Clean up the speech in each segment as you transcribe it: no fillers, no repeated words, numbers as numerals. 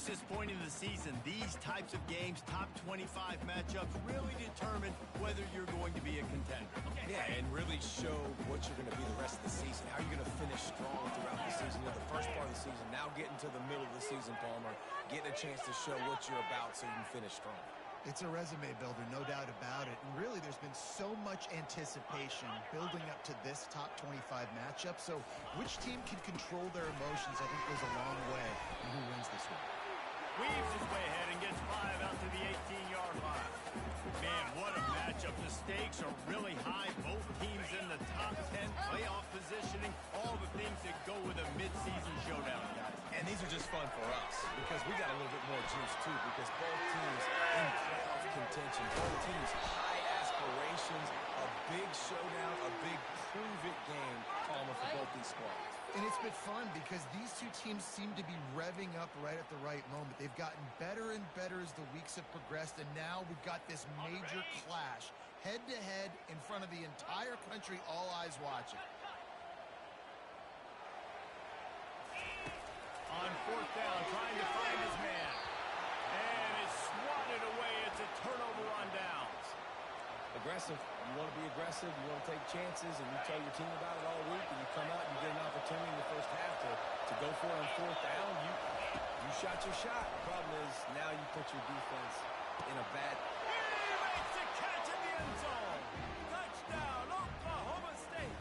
Most this point in the season, these types of games, top 25 matchups, really determine whether you're going to be a contender. Yeah, and really show what you're going to be the rest of the season. How you're going to finish strong throughout the season. You know, the first part of the season, now getting to the middle of the season, Palmer, getting a chance to show what you're about so you can finish strong. It's a resume builder, no doubt about it. And really, there's been so much anticipation building up to this top 25 matchup. So which team can control their emotions, I think, goes a long way in who wins this one. Weaves his way ahead and gets 5 out to the 18-yard line. Man, what a matchup. The stakes are really high. Both teams in the top 10, playoff positioning, all the things that go with a midseason showdown, guys. And these are just fun for us because we got a little bit more juice, too, because both teams in playoff contention, both teams high aspirations, a big showdown, a big prove-it game, Palmer, for both these squads. And it's been fun because these two teams seem to be revving up right at the right moment. They've gotten better and better as the weeks have progressed, and now we've got this major clash, head-to-head in front of the entire country, all eyes watching. On 4th down, trying to find his man. And it's swatted away. It's a turnover on downs. Aggressive. You want to be aggressive. You want to take chances, and you tell your team about it all week, and you come out and you get an opportunity in the first half to go for it on 4th down. You shot your shot. The problem is now you put your defense in a bad. He makes a catch in the end zone. Touchdown, Oklahoma State.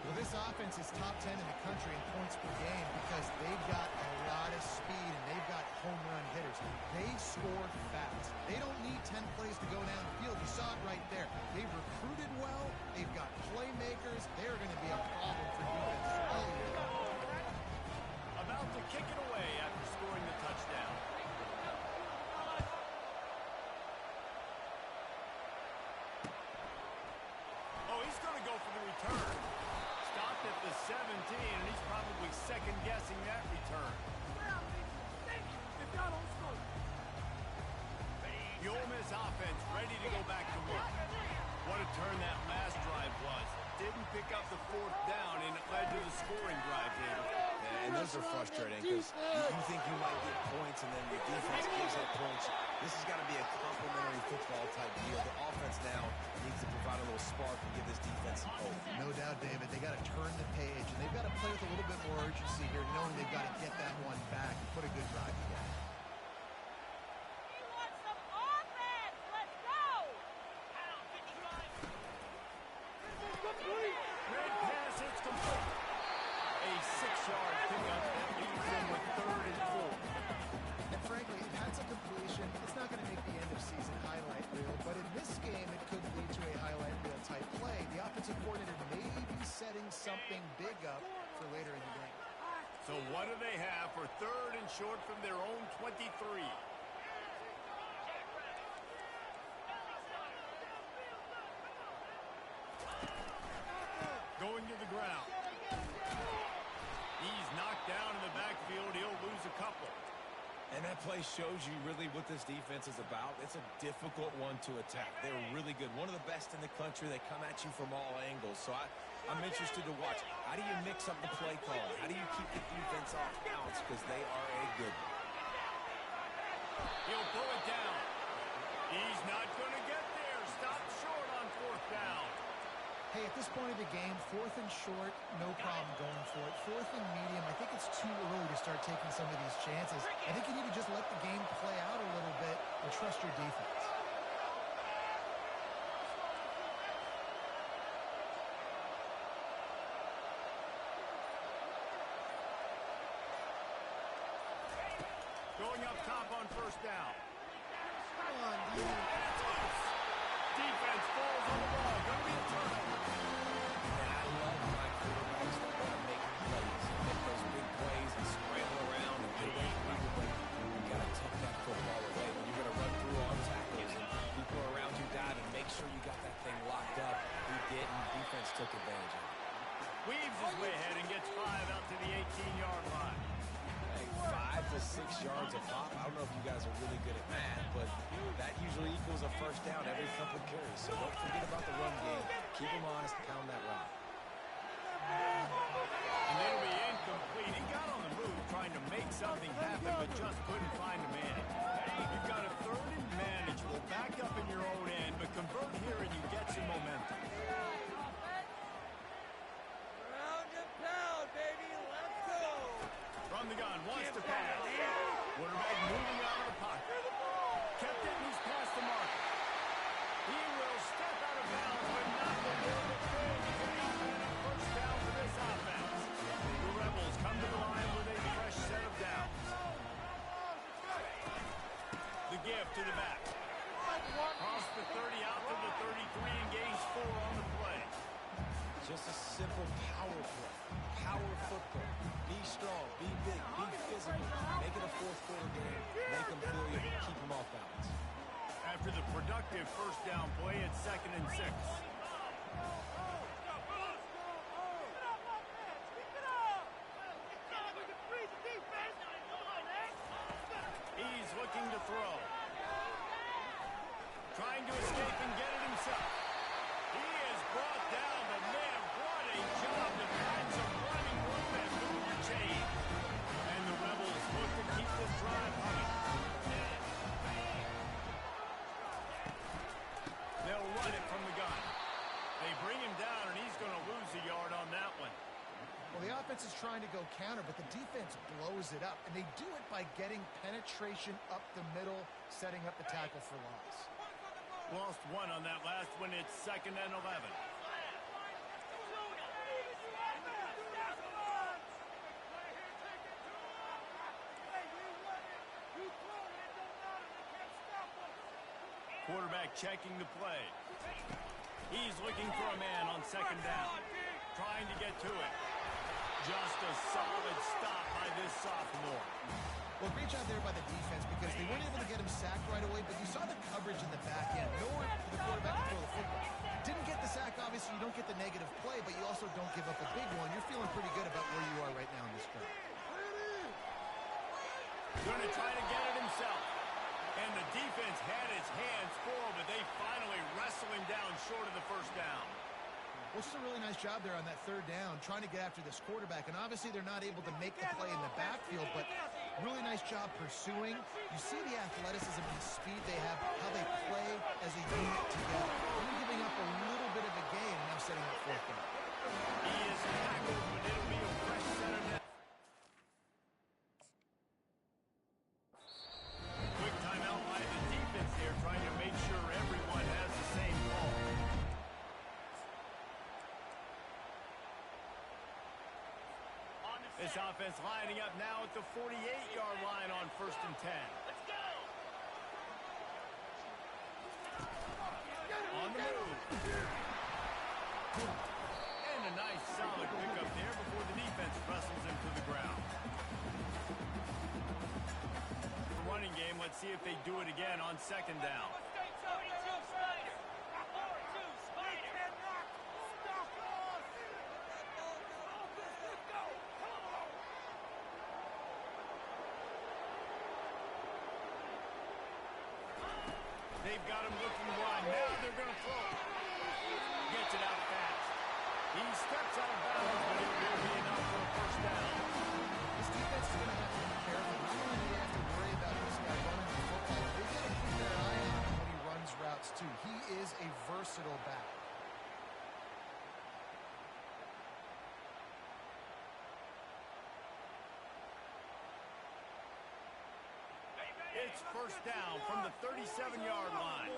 Well, this offense is top 10 in the country in points per game because they've got a lot of speed and they've got home run hitters. They score fast. They don't need 10 plays to go down the field. You saw it right there. They've recruited well. They've got playmakers. They're going to be a problem for defenses all year long. About to kick it away after scoring the touchdown. Oh, he's going to go for the return. Stopped at the 17, and he's probably second-guessing that return. The Ole Miss offense ready to go back to work. What a turn that last drive was. Didn't pick up the 4th down, and it led to the scoring drive, David. Yeah, and those are frustrating because you think you might get points, and then your defense gives up points. This has got to be a complimentary football-type deal. The offense now needs to provide a little spark and give this defense some hope. No doubt, David. They got to turn the page, and they've got to play with a little bit more urgency here, knowing they've got to get that one back and put a good drive together. Great pass, it's complete. A 6-yard pickup that leaves them with 3rd and 4. And frankly, if that's a completion, it's not going to make the end-of-season highlight reel, but in this game, it could lead to a highlight reel-type play. The offensive coordinator may be setting something big up for later in the game. So what do they have for 3rd and short from their own 23? Going to the ground. He's knocked down in the backfield. He'll lose a couple. And that play shows you really what this defense is about. It's a difficult one to attack. They're really good. One of the best in the country. They come at you from all angles. So I'm interested to watch. How do you mix up the play call? How do you keep the defense off balance? Because they are a good one. He'll pull it down. He's not going to get there. Stop short on 4th down. Hey, at this point of the game, 4th and short, no problem going for it. 4th and medium, I think it's too early to start taking some of these chances. I think you need to just let the game play out a little bit and trust your defense. Going up top on 1st down. Come on, dude. And it's loose. Defense falls on the ball. Going to be a turnover. And I love my quarterbacks that want to make plays. Make those big plays and scramble around and get away from people. But you got to tuck that football away. When you're going to run through on tackles and people around you dive, and make sure you got that thing locked up. He did, and defense took advantage of it. Weaves his way ahead and gets 5 out to the 18-yard line. 5 to 6 yards a pop. I don't know if you guys are really good at math, but that usually equals a 1st down every couple carries. So don't forget about the run game. Keep them honest, pound that rock. And it'll be incomplete. He got on the move trying to make something happen. just couldn't find a man. You've got a third and manageable, back up in your own end, but convert here and you get some momentum. Round and pound, baby. Let's go. From the gun, wants to pass. Quarterback moving out of the pocket. Kept it and he's past the mark. He will step out of bounds, but not before the big and a first down for this offense. The Rebels come to the line with a fresh set of downs. The give to the back. Cross the 30 out to the 33 and gains 4 on the play. Just a simple power play. Power football. Be strong, be big, be physical. Make it a fourth quarter game. Make them feel you. Keep them off balance. After the productive first down play, it's 2nd and 6. He's looking to throw. Trying to escape and get it himself. He is brought down, but man, what a job to find some running room and move the chain. And the Rebels look to keep this drive humming. They'll run it from the gun. They bring him down, and he's going to lose a yard on that one. Well, the offense is trying to go counter, but the defense blows it up, and they do it by getting penetration up the middle, setting up the tackle for loss. Lost 1 on that last one. It's 2nd and 11. Quarterback checking the play. He's looking for a man on 2nd down. Trying to get to it. Just a solid stop by this sophomore. Well, great job there by the defense because they weren't able to get him sacked right away, but you saw the coverage in the back end. Nowhere for the quarterback to throw the football. Didn't get the sack, obviously. You don't get the negative play, but you also don't give up a big one. You're feeling pretty good about where you are right now in this drive. Going to try to get it himself. And the defense had its hands full, but they finally wrestle him down short of the first down. Well, just a really nice job there on that 3rd down, trying to get after this quarterback. And obviously they're not able to make the play in the backfield, but really nice job pursuing. You see the athleticism and the speed they have, how they play as a unit together. Only giving up a little bit of a gain and now setting up 4th down. He is tackled, but it'll be a fresh center down. Quick timeout by the defense here, trying to make sure everyone has the same ball. This offense lining up now at the 48-yard line on 1st and 10. Let's go! On the move. And a nice solid pickup there before the defense wrestles him to the ground. The running game, let's see if they do it again on 2nd down. They've got him looking wide. Now they're going to throw. Gets it out fast. He steps out of bounds, but it will be enough for a first down. This defense is going to have to be careful. Not only do they have to worry about this guy running the football, they've got to keep their eye on him when he runs routes, too. He is a versatile back. It's first down from the 37-yard line.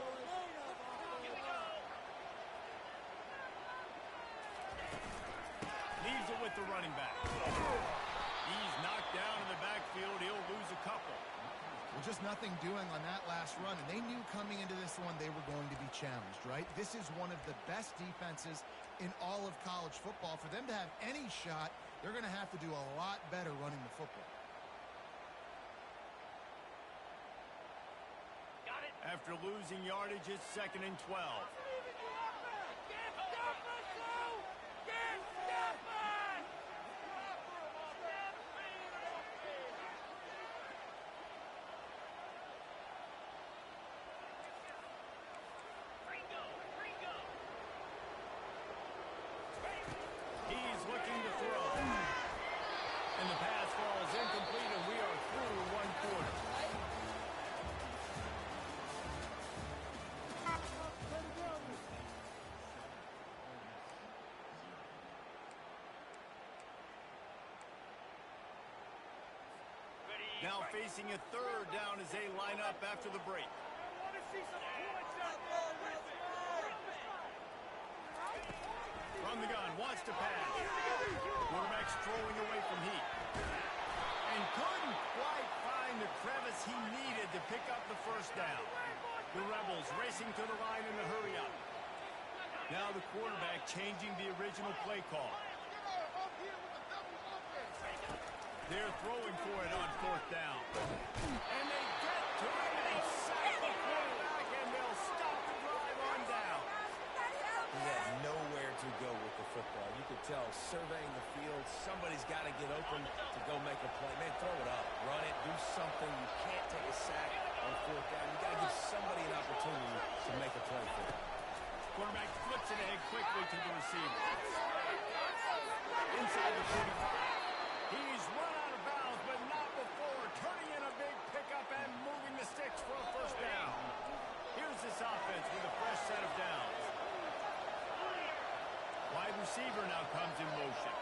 Leaves it with the running back. He's knocked down in the backfield. He'll lose a couple. Well, just nothing doing on that last run, and they knew coming into this one they were going to be challenged, right? This is one of the best defenses in all of college football. For them to have any shot, they're going to have to do a lot better running the football. After losing yardage, it's 2nd and 12. He's looking to throw. And the pass falls incomplete, and we are through 1 quarter. Now facing a third down as they line up after the break. From the gun, wants to pass. Quarterback's throwing away from heat. And couldn't quite find the crevice he needed to pick up the first down. The Rebels racing to the line in a hurry up. Now the quarterback changing the original play call. They're throwing for it on fourth down. And they get to it and sack the quarterback, and they'll stop the drive on down. He had nowhere to go with the football. You could tell, surveying the field, somebody's got to get open to go make a play. Man, throw it up, run it, do something. You can't take a sack on fourth down. You got to give somebody an opportunity to make a play for it. Quarterback flips it ahead quickly to the receiver. Inside the 45. He's run out of bounds, but not before turning in a big pickup and moving the sticks for a first down. Here's this offense with a fresh set of downs. Wide receiver now comes in motion.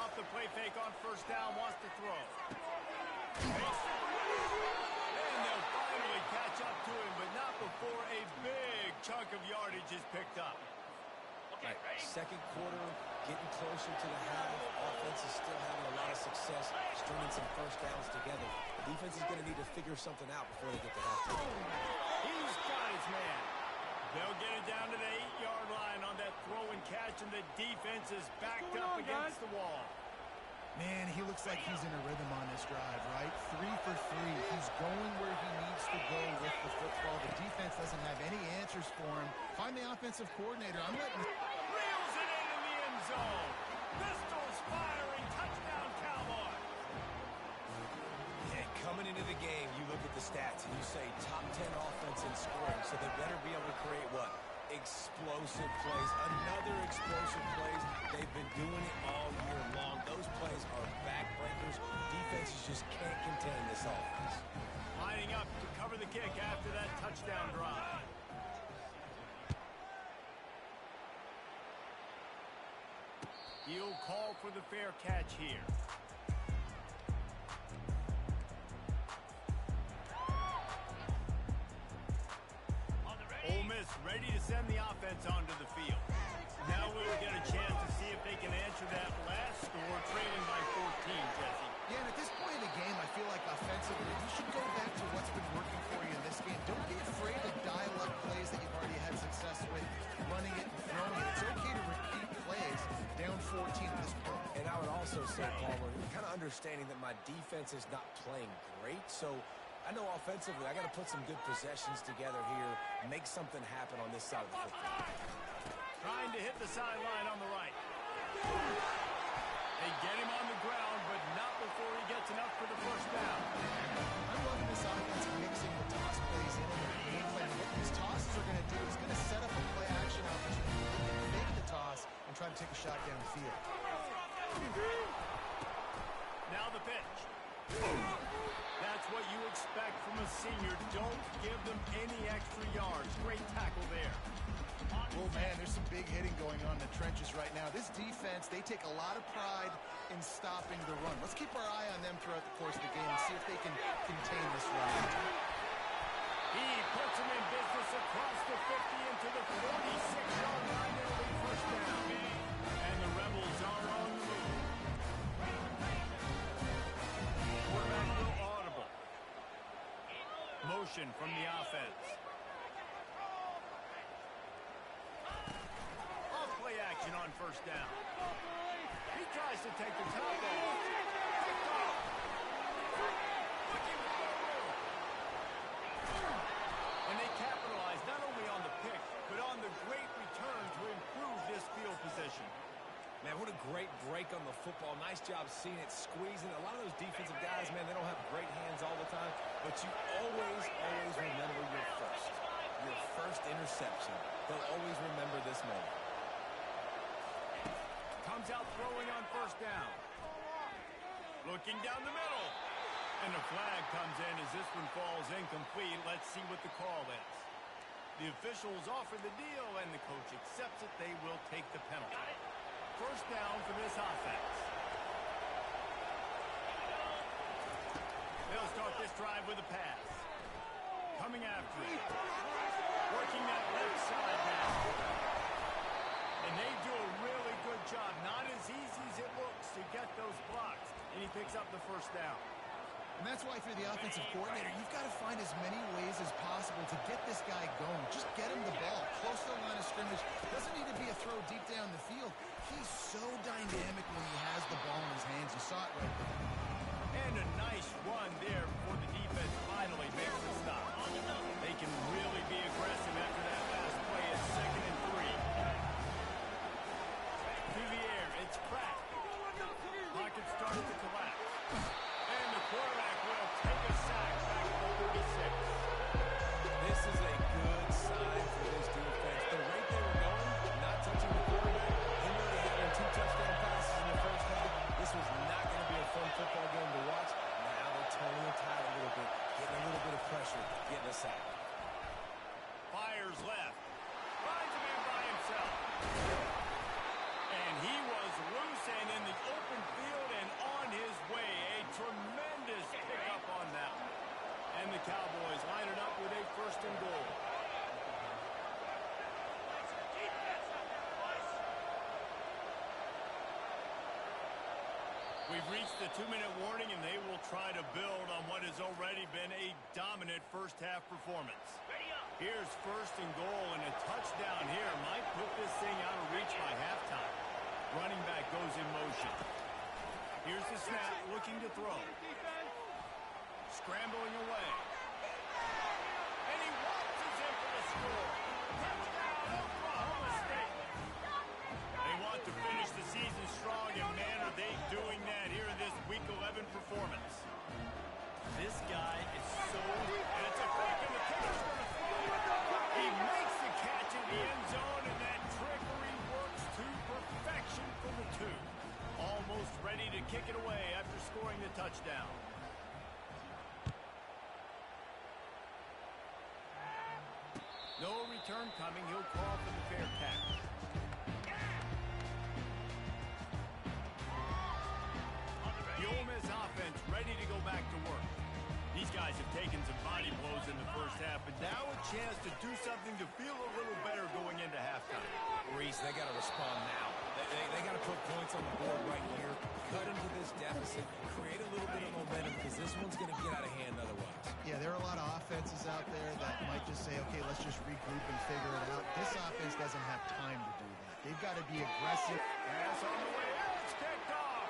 Off the play fake on first down, wants to throw. And they'll finally catch up to him, but not before a big chunk of yardage is picked up. Right. Second quarter, getting closer to the half. Offense is still having a lot of success stringing some first downs together. The defense is going to need to figure something out before they get to halftime. He's got his man. They'll get it down to the 8-yard line on that throw and catch, and the defense is backed up against the wall. Man, he looks like he's in a rhythm on this drive, right? 3 for 3. He's going where he needs to go with the football. The defense doesn't have any answers for him. Find the offensive coordinator. I'm letting... Reels it in the end zone. Pistols firing. Touchdown, Cowboy. And coming into the game, you look at the stats and you say top 10 offense in scoring, so they better be able to create what? Explosive plays. Another explosive plays. They've been doing it all year long. Those plays are backbreakers. Defenses just can't contain this offense. Lining up to cover the kick after that touchdown drive. He'll call for the fair catch here. Ole Miss ready to send the offense onto the field. Now we'll get a chance to see if they can answer that last score, trailing by 14, Jesse. Yeah, and at this point in the game, I feel like offensively, you should go back to what's been working for you in this game. Don't be afraid to dial up plays that you've already had success with, running it and throwing it. It's okay to repeat plays down 14 at this point. And I would also say, Palmer, kind of understanding that my defense is not playing great, so I know offensively I got to put some good possessions together here, make something happen on this side of the football. Trying to hit the sideline on the right. They get him on the ground, but not before he gets enough for the first down. I'm loving this offense mixing the toss plays in their game plan. What these tosses are going to do is going to set up a play action opportunity. They can fake the toss and try to take a shot downfield. Now the pitch. That's what you expect from a senior. Don't give them any extra yards. Great tackle there. Oh, man, there's some big hitting going on in the trenches right now. This defense, they take a lot of pride in stopping the run. Let's keep our eye on them throughout the course of the game and see if they can contain this run. He puts him in business across the 50 into the 46-yard line. It'll be first down. And the Rebels are on the move. Quarterback still audible. Motion from the offense. Off-play action on first down. He tries to take the top off. Picked off. Looking for the room. And they capitalize not only on the pick, but on the great return to improve this field position. Man, what a great break on the football. Nice job seeing it, squeezing. A lot of those defensive guys, man, they don't have great hands all the time, but you always remember your first interception. They'll always remember this moment. Comes out throwing on first down. Looking down the middle. And a flag comes in as this one falls incomplete. Let's see what the call is. The officials offer the deal, and the coach accepts it. They will take the penalty. First down for this offense. drive with a pass. Coming after it. Working that left side now. And they do a really good job. Not as easy as it looks to get those blocks. And he picks up the first down. And that's why, if you're the offensive coordinator, you've got to find as many ways as possible to get this guy going. Just get him the ball close to the line of scrimmage. Doesn't need to be a throw deep down the field. He's so dynamic when he has the ball in his hands. You saw it right there. And a nice run there before the defense finally makes the stop. They can really be aggressive after that last play. It's 2nd and 3. Through the air, it's cracked. Pocket starts to collapse. And the quarterback will take a sack back at the 36. This is a good sign for this defense. The rate they were going, not touching the quarterback, him already having 2 touchdown passes in the first half. This was not going to be a fun football game to watch. Now they're turning the tide a little bit, getting a little bit of pressure, getting a sack. Fires left. Finds a man by himself. And he was loose and in the open field and on his way. A tremendous pickup on that one. And the Cowboys line it up with a 1st and goal. We've reached the 2-minute warning, and they will try to build on what has already been a dominant first-half performance. Here's 1st and goal, and a touchdown here might put this thing out of reach by halftime. Running back goes in motion. Here's the snap, looking to throw. Scrambling away. And he watches in for the score. Touchdown, Oklahoma State. They want to finish the season strong, and man, are they doing that here in this Week 11 performance. This guy is so... And it's a fake, and the kicker's going to throw. He makes the catch in the end zone, and that trickery works to perfection for the 2. Almost ready to kick it away after scoring the touchdown. No return coming. He'll call for the fair catch. The Ole Miss offense ready to go back to work. These guys have taken some body blows in the first half, but now a chance to do something to feel a little better going into halftime. Reese, they got to respond now. They got to put points on the board right here, cut into this deficit, create a little bit of momentum, because this one's going to get out of hand otherwise. Yeah, there are a lot of offenses out there that might just say, okay, let's just regroup and figure it out. This offense doesn't have time to do that. They've got to be aggressive. Pass on the way out. It's kicked off.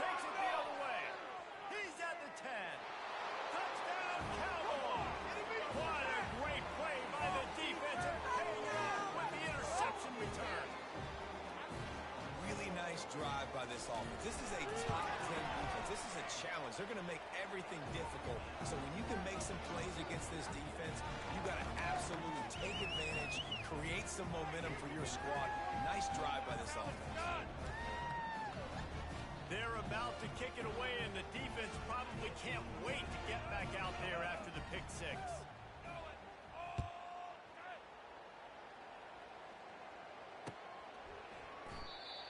Takes it the other way. He's at the 10. Touchdown, Cowboys. What a great play by the defense and paying it off with the interception return. Really nice drive by this offense. This is a top 10 defense. This is a challenge. They're going to make everything difficult. So when you can make some plays against this defense, you got to absolutely take advantage, create some momentum for your squad. Nice drive by this offense. They're about to kick it away, and the defense probably can't wait to get back out there after the pick 6.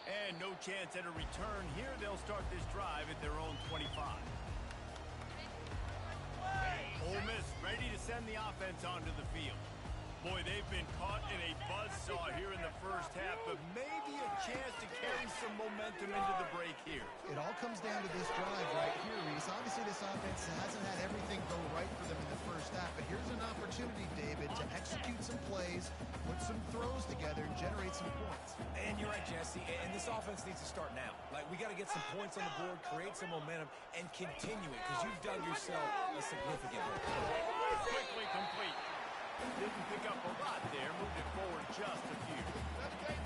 And no chance at a return here. They'll start this drive at their own 25. Ole Miss ready to send the offense onto the field. Boy, they've been caught in a buzzsaw here in the first half, but maybe a chance to carry some momentum into the break here. It all comes down to this drive right here, Reese. Obviously, this offense hasn't had everything go right for them in the first half, but here's an opportunity, David, to execute some plays, put some throws together, and generate some points. And you're right, Jesse, and this offense needs to start now. Like, we got to get some points on the board, create some momentum, and continue it, because you've dug yourself a significant hole. Quickly complete. Didn't pick up a lot there, moved it forward just a few.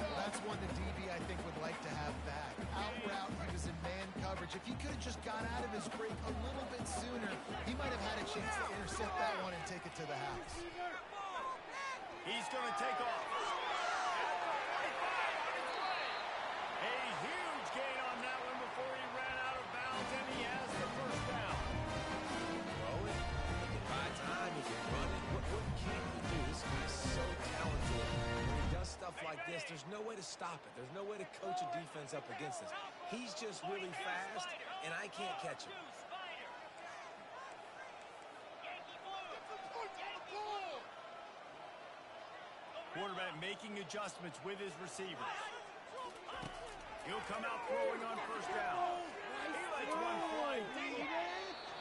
Well, that's one the DB, I think, would like to have back. Out route, he was in man coverage. If he could have just got out of his break a little bit sooner, he might have had a chance to intercept that one and take it to the house. He's going to take off. A huge gain on that one before he ran out of bounds, and he has the first down. Throw it, make it by time, if you run it, what can you do? This guy's so talented. When he does stuff like this, there's no way to stop it. There's no way to coach a defense up against this. He's just really fast, and I can't catch him. quarterback making adjustments with his receivers. He'll come out throwing on first down. He lets one fly deep.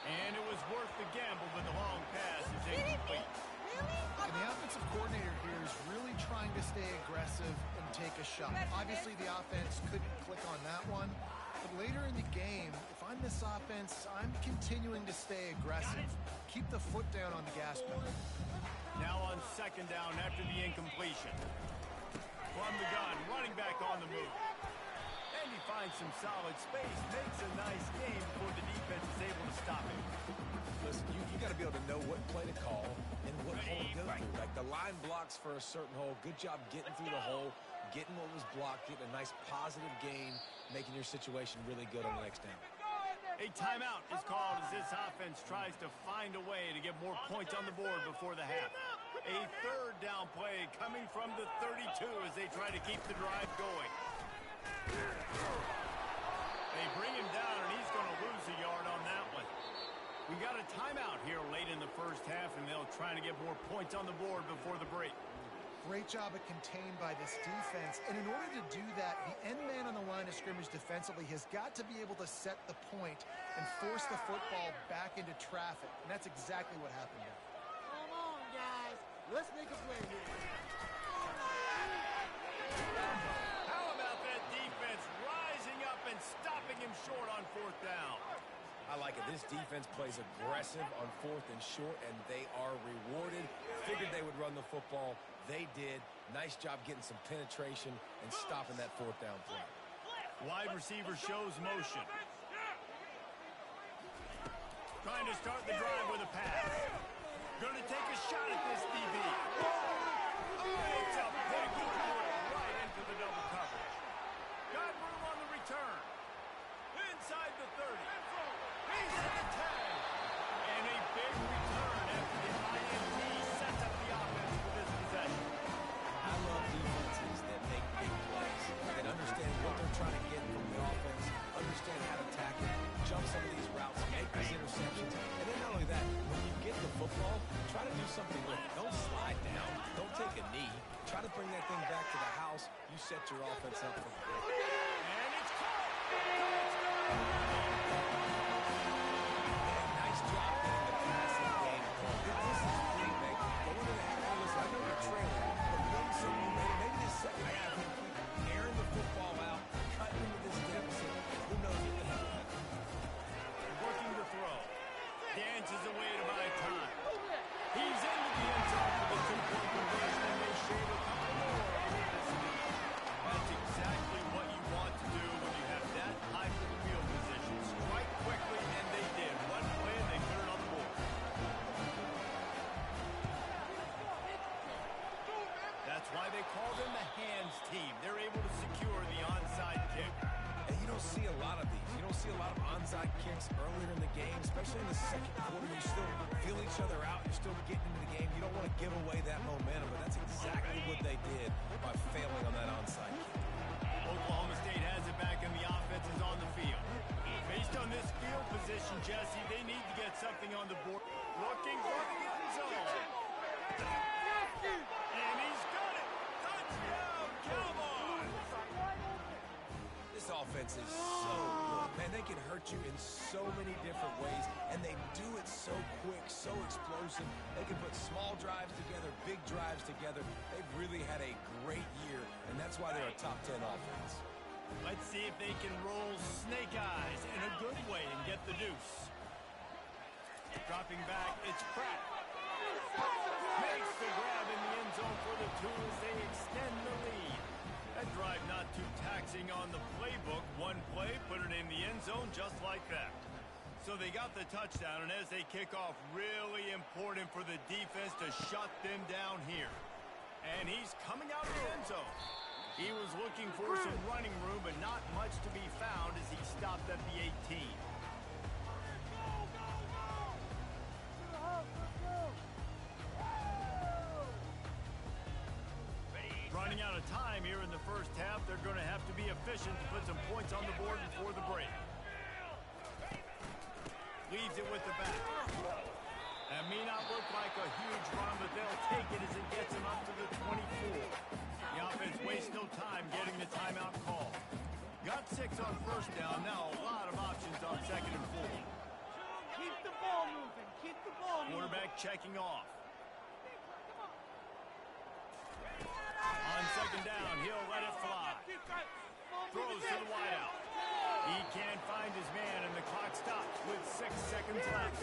And it was worth the gamble, but the long pass is incomplete. And the offensive coordinator here is really trying to stay aggressive and take a shot. Obviously, the offense couldn't click on that one. But later in the game, if I'm this offense, I'm continuing to stay aggressive. Keep the foot down on the gas pedal. Now on second down after the incompletion. From the gun, running back on the move. And he finds some solid space, makes a nice game before the defense is able to stop him. Listen, you got to be able to know what play to call and what hole to go through. Like the line blocks for a certain hole. Good job getting through the hole, getting what was blocked, getting a nice positive gain, making your situation really good on the next down. A timeout is called as this offense tries to find a way to get more points on the board before the half. A third down play coming from the 32 as they try to keep the drive going. They bring him down, and he's going to lose a yard on that one. We got a timeout here late in the first half, and they'll try to get more points on the board before the break. Great job of contained by this defense. And in order to do that, the end man on the line of scrimmage defensively has got to be able to set the point and force the football back into traffic. And that's exactly what happened there. Come on, guys. Let's make a play here. How about that defense rising up and stopping him short on fourth down? I like it. This defense plays aggressive on fourth and short, and they are rewarded. Figured they would run the football. They did. Nice job getting some penetration and stopping that fourth down play. Wide receiver shows motion. Trying to start the drive with a pass. Going to take a shot at this DB. It's a big one right into the double coverage. Got room on the return. Inside the 30. He's at the 10. And a big return after the INT sets up the offense for this possession. I love defenses that make big plays, that understand what they're trying to get from the offense, understand how to tackle, jump some of these routes, make these interceptions. And then not only that, when you get the football, try to do something with it. Don't slide down. Don't take a knee. Try to bring that thing back to the house. You set your offense up for the play. And it's caught. Nice job getting the passing game going. This is great, man. Go into the half. Listen, I know you're trailing, but win some momentum. Maybe this second half, you keep airing the football out, cutting into this deficit. Who knows what the heck will happen. Working the throw. Dances away to buy time. He's into the end zone for the two-point conversion, and they shave a couple more over this lead. That's exactly what you want to do when you have that type of field position. Strike quickly, and they did. One play, and they put it on the board. That's why they call them the hands team. They're able to secure the onside kick. And you don't see a lot of these. You don't see a lot of onside kicks earlier in the game, especially in the second quarter. You still feel each other out. You're still getting into the game. You don't want to give away that momentum, but that's exactly what they did by failing on that onside kick. Oklahoma State has it back, and the offense is on the field. Based on this field position, Jesse, they need to get something on the board. Looking for the end zone. And he's got it. Touchdown, Cowboys. This offense is so good. Man, they can hurt you in so many different ways, and they do it so quick, so explosive. They can put small drives together, big drives together. They've really had a great year, and that's why they're a top 10 offense. Let's see if they can roll snake eyes in a good way and get the deuce. Dropping back, it's Pratt. Makes the grab in the end zone for the two as they extend the lead. That drive not too taxing on the playbook. One play, put it in the end zone just like that. So they got the touchdown, and as they kick off, really important for the defense to shut them down here. And he's coming out of the end zone. He was looking for some running room, but not much to be found as he stopped at the 18. Running out of time here in the first half. They're going to have to be efficient to put some points on the board before the break. Leads it with the back. And may not look like a huge run, but they'll take it as it gets them up to the 24. The offense wastes no time getting the timeout call. Got 6 on first down. Now a lot of options on 2nd and 4. Keep the ball moving. Keep the ball moving. Quarterback checking off. On 2nd down, he'll let it fly. Throws to the wideout. He can't find his man, and the clock stops with 6 seconds left.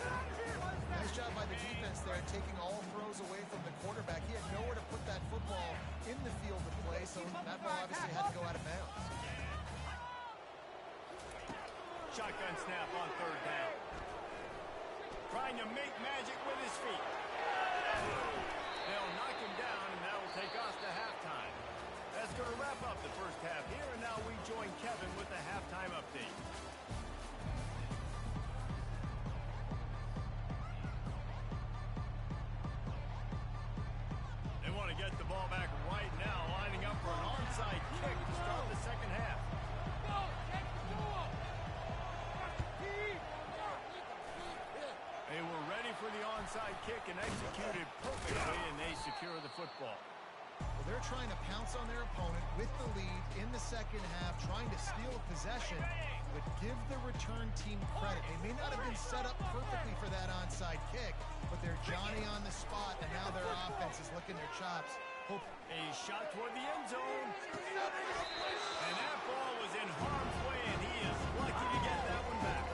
Nice job by the defense there, taking all throws away from the quarterback. He had nowhere to put that football in the field to play, so that ball obviously had to go out of bounds. Shotgun snap on 3rd down. Trying to make magic with his feet. They'll knock him down, and that will take us to halftime. That's going to wrap up the first half here, and now we join Kevin with the halftime update. They want to get the ball back right now, lining up for an onside kick to start the second half. They were ready for the onside kick and executed perfectly, and they secure the football. Well, they're trying to pounce on their opponent with the lead in the second half, trying to steal a possession, but give the return team credit. They may not have been set up perfectly for that onside kick, but they're Johnny on the spot, and now their offense is licking their chops. A shot toward the end zone. And that ball was in harm's way, and he is lucky to get that one back.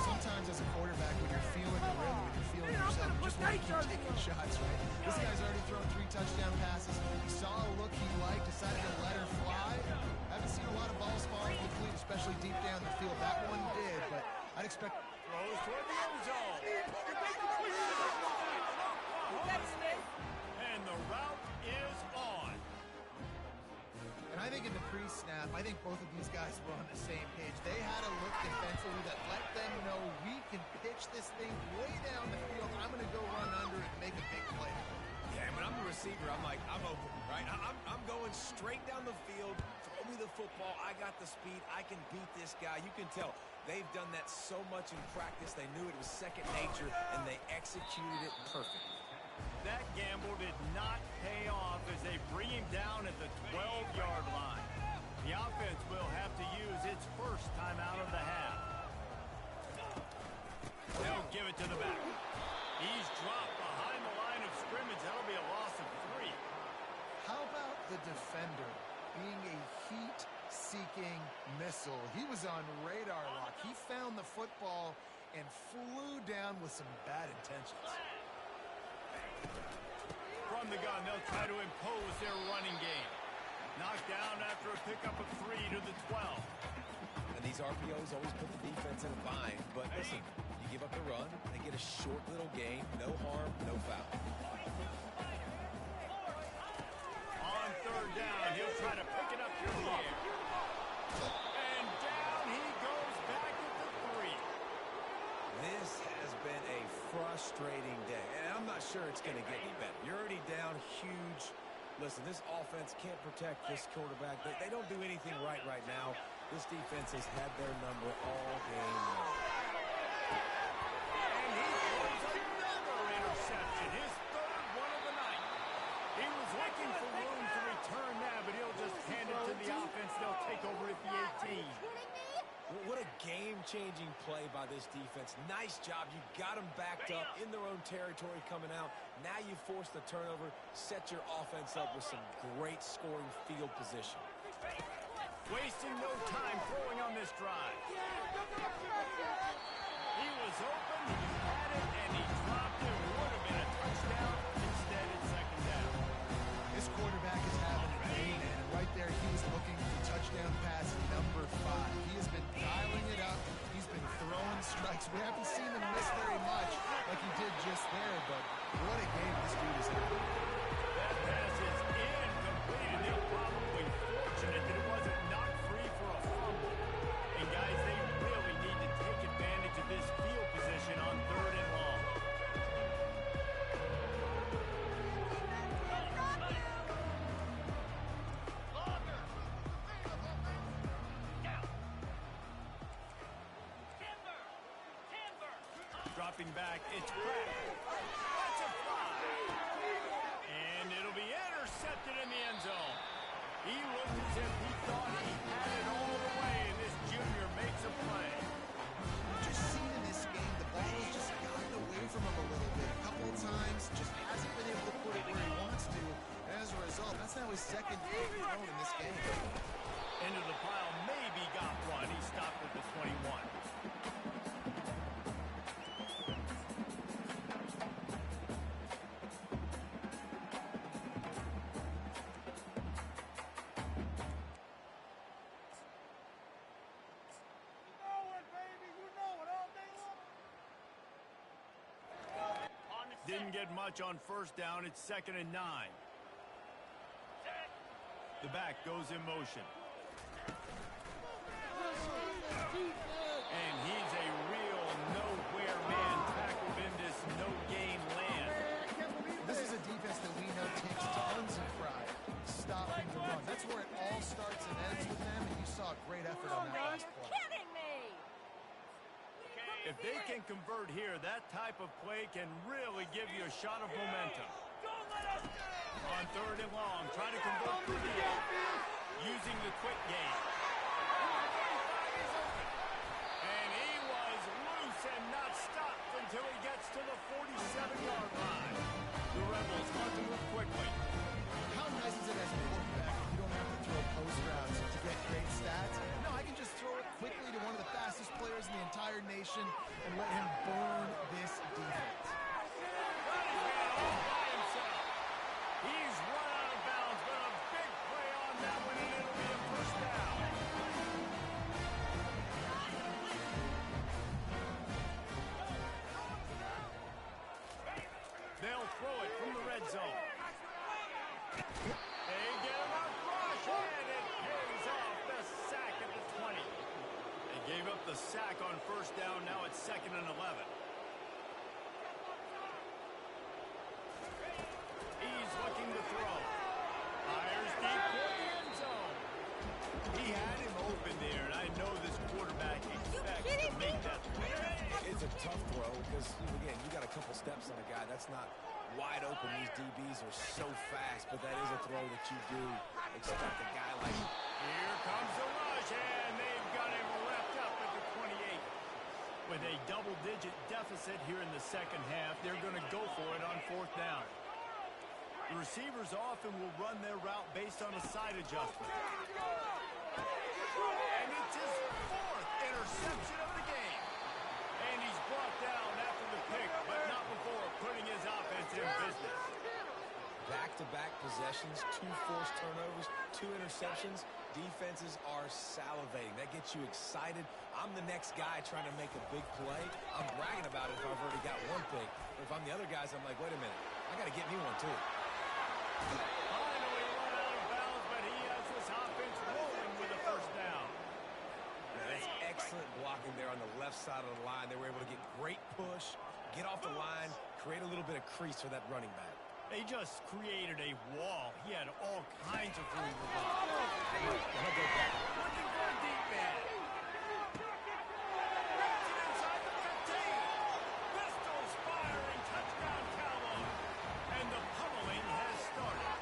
Sometimes as a quarterback, when you're feeling the rim, when you're feeling yourself, you just want to keep taking shots, right? This guy's already thrown 3 touchdown passes. He saw a look he liked, decided to let her fly. Haven't seen a lot of balls falling complete, especially deep down the field. That one did, but I'd expect... Throws toward the end zone. And the route is on. And I think in the pre-snap, I think both of these guys were on the same page. They had a look defensively that let them know we can pitch this thing way down the field. I'm going to go run under it and make a big play. Yeah, when I'm a receiver, I'm like, I'm open, right? I'm going straight down the field. Throw me the football. I got the speed. I can beat this guy. You can tell they've done that so much in practice. They knew it was second nature, and they executed it perfectly. That gamble did not pay off as they bring him down at the 12-yard line. The offense will have to use its first timeout of the half. They'll give it to the back. He's dropped behind the line of scrimmage. That'll be a loss of 3. How about the defender being a heat-seeking missile? He was on radar lock. He found the football and flew down with some bad intentions. From the gun, they'll try to impose their running game. Knocked down after a pickup of 3 to the 12. And these RPOs always put the defense in a bind. But listen, you give up the run, they get a short little gain, no harm, no foul. On 3rd down, he'll try to pick it up through the air. And down he goes back at the 3. This has been a frustrating day, and I'm not sure it's going to get any better. You're already down huge. Listen, this offense can't protect this quarterback. They don't do anything right now. This defense has had their number all game long. And he throws another interception, his 3rd one of the night. He was looking for room to return that, but he'll just hand it to the offense. They'll take over at the 18. What a game-changing play by this defense. Nice job. You got them backed up in their own territory coming out. Now you force the turnover, set your offense up with some great scoring field position. Wasting no time throwing on this drive. He was open, he had it, and he dropped it. Would have been a touchdown. Instead, it's 2nd down. This quarterback is having a day, man. And right there, he was looking for touchdown pass number 5. He has been dialing it up. He's been throwing strikes. We haven't seen him miss very much like he did just there, but what a game this dude is having. That pass is incomplete, and they're probably fortunate that it wasn't knocked free for a fumble. And guys, they dropping back. It's cracked. That's a fly. And it'll be intercepted in the end zone. He looked as if he thought he had it all the way, and this junior makes a play. Just seen in this game, the ball has just gotten away from him a little bit. A couple of times, just hasn't been able to put it where he wants to. And as a result, that's now his second thrown in this game. Into the pile, maybe got one. He stopped at the 21. Didn't get much on first down. It's 2nd and 9. The back goes in motion. And he's a real nowhere man tackled in this no-gain land. This is a defense that we know takes tons of pride stopping the run. That's where it all starts and ends with them, and you saw a great effort on that last play. If they can convert here, that type of play can really give you a shot of momentum. On 3rd and long, trying to convert through the air, using the quick game. And he was loose and not stopped until he gets to the 47-yard line. The Rebels want to move quickly. How nice is it as a quarterback if you don't have to throw post routes to get great stats? No, I can just throw it quickly to one of the fastest players in the entire nation and let him burn this defense. He's run out of bounds, but a big play on that one, and it'll be a first down. They'll throw it from the red zone. They get him a rush, and it pays off the sack at the 20. They gave up the sack on first down. Now it's 2nd and 11. He's looking to throw. Fires deep for the end zone. He had him open there, and I know this quarterback expects to make that play. It's a tough throw because, again, you got a couple steps on a guy. That's not wide open. These DBs are so fast, but that is a throw that you do expect a guy like. Here comes the rush, and they've got him wrapped up at the 28. With a double-digit deficit here in the second half, they're going to go for it on 4th down. The receivers often will run their route based on a side adjustment. And it's his 4th interception of the game. And he's brought down after the pick, but not before putting his offense in business. Back-to-back possessions, 2 forced turnovers, 2 interceptions. Defenses are salivating. That gets you excited. I'm the next guy trying to make a big play. I'm bragging about it if I've already got one pick. But if I'm the other guys, I'm like, wait a minute. I got to get me one, too. Finally run out of bounds, but he has this offense rolling with a first down. That's excellent blocking there on the left side of the line. They were able to get great push, get off the line, create a little bit of crease for that running back. They just created a wall. He had all kinds of room to run. Looking for a deep man. Gets it inside the 15. Pistols firing. Touchdown Cowboys. And the pummeling has started.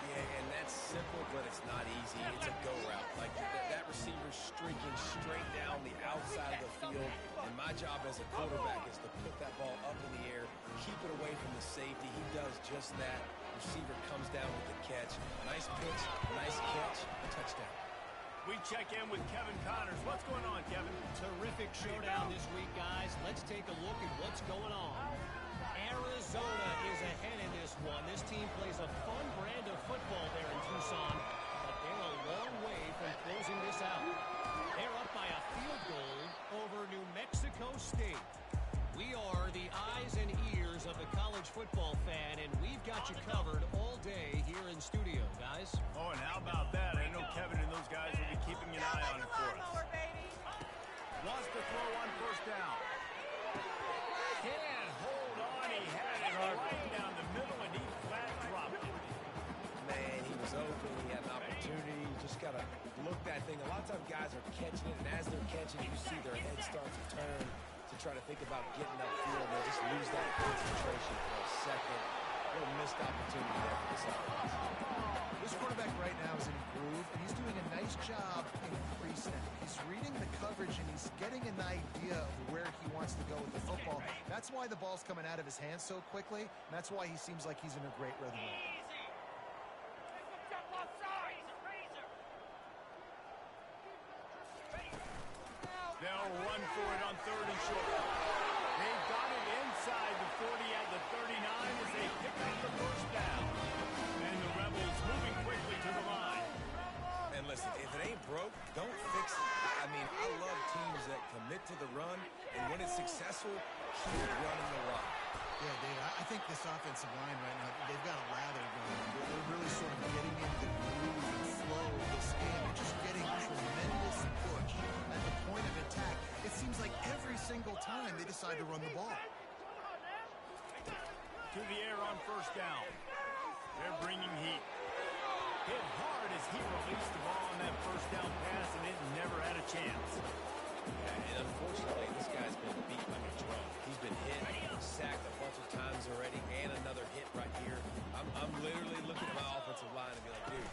Yeah, and that's simple, but it's not easy. It's a go route. Like that receiver's streaking straight down the outside of the field. And my job as a quarterback is to put that ball up in the air, keep it away from the safety. He does just that. Receiver comes down with the catch. Nice pitch, nice catch, touchdown. We check in with Kevin Connors. What's going on, Kevin? Terrific showdown this week, guys. Let's take a look at what's going on. Arizona is ahead in this one. This team plays a fun brand of football there in Tucson, but they're a long way from closing this out. They're up by a field goal over New Mexico State. We are the eyes and ears of the college football fan, and we've got you covered all day here in studio, guys. Oh, and how about that? I know Kevin and those guys will be keeping an eye on it for us. Wants to throw on first down. Can't hold on. He had it right down the middle, and he flat dropped it. Man, he was open. He had an opportunity. You just got to look that thing. A lot of times guys are catching it, and as they're catching it, you see their head start to turn to try to think about getting upfield, they just lose that concentration for a second. A little missed opportunity there for this offense. This quarterback right now is in a groove, and he's doing a nice job in pre-snap. He's reading the coverage, and he's getting an idea of where he wants to go with the football. That's why the ball's coming out of his hands so quickly, and that's why he seems like he's in a great rhythm right now. They'll run for it on 3rd and short. They've got it inside the 40 at the 39 as they pick up the first down. And the Rebels moving quickly to the line. And listen, if it ain't broke, don't fix it. I mean, I love teams that commit to the run, and when it's successful, keep running the rock. Yeah, Dave, I think this offensive line right now, they've got a lather going. They're really sort of getting into the groove and flow of this game. They're just getting tremendous push at the point of attack. It seems like every single time they decide to run the ball. To the air on first down. They're bringing heat. Hit hard as he released the ball on that first down pass, and it never had a chance. Yeah, and unfortunately, this guy's been beat like a drum. He's been hit, sacked a bunch of times already, and another hit right here. I'm literally looking at my offensive line and be like, dude,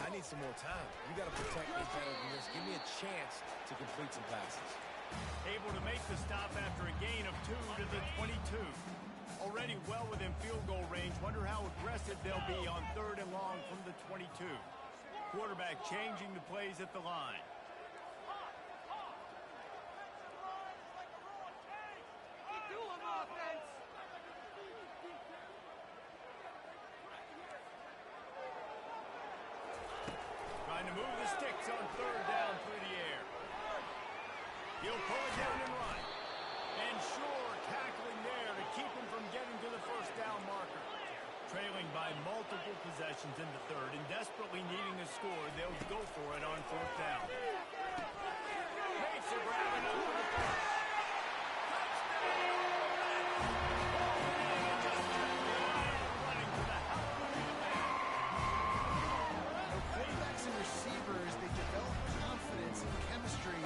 I need some more time. You got to protect me better than this. Give me a chance to complete some passes. Able to make the stop after a gain of 2 to the 22. Already well within field goal range. Wonder how aggressive they'll be on 3rd and long from the 22. Quarterback changing the plays at the line. Trying to move the sticks on 3rd down through the air. He'll pull it down and run. And sure, tackling there to keep him from getting to the first down marker. Trailing by multiple possessions in the 3rd and desperately needing a score, they'll go for it on 4th down. Makes a grab and up for the first. Receivers, they develop confidence and chemistry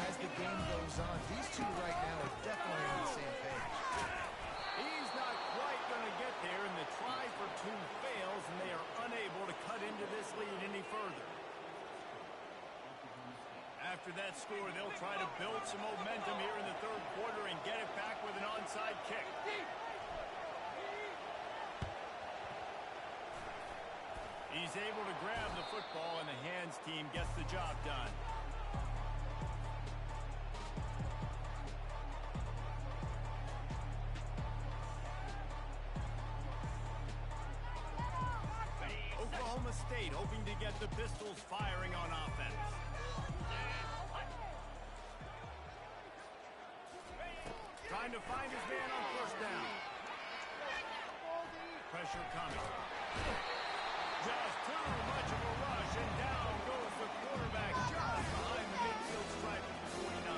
as the game goes on. These two right now are definitely on the same page. He's not quite going to get there, and the try for 2 fails, and they are unable to cut into this lead any further. After that score, they'll try to build some momentum here in the 3rd quarter and get it back with an onside kick. He's able to grab the football, and the hands team gets the job done. Oklahoma State hoping to get the Pistols firing on offense. Trying to find his man on 1st down. Pressure coming. Just too much of a rush, and down goes the quarterback just behind the midfield stripe at the 49.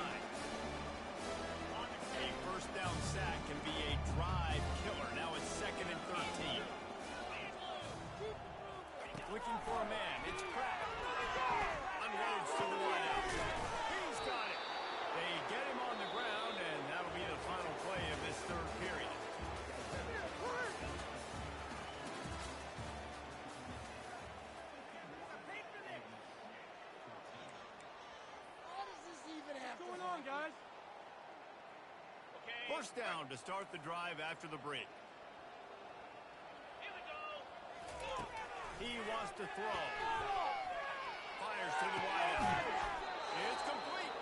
A first down sack can be a drive killer. Now it's 2nd and 13. Looking for a man. It's Pratt. Unloads to the wideout. He's got it. They get him on the ground, and that'll be the final play of this 3rd period. Guys. First down to start the drive after the break. Here we go. He wants to throw. Fires to the wideout. It's complete.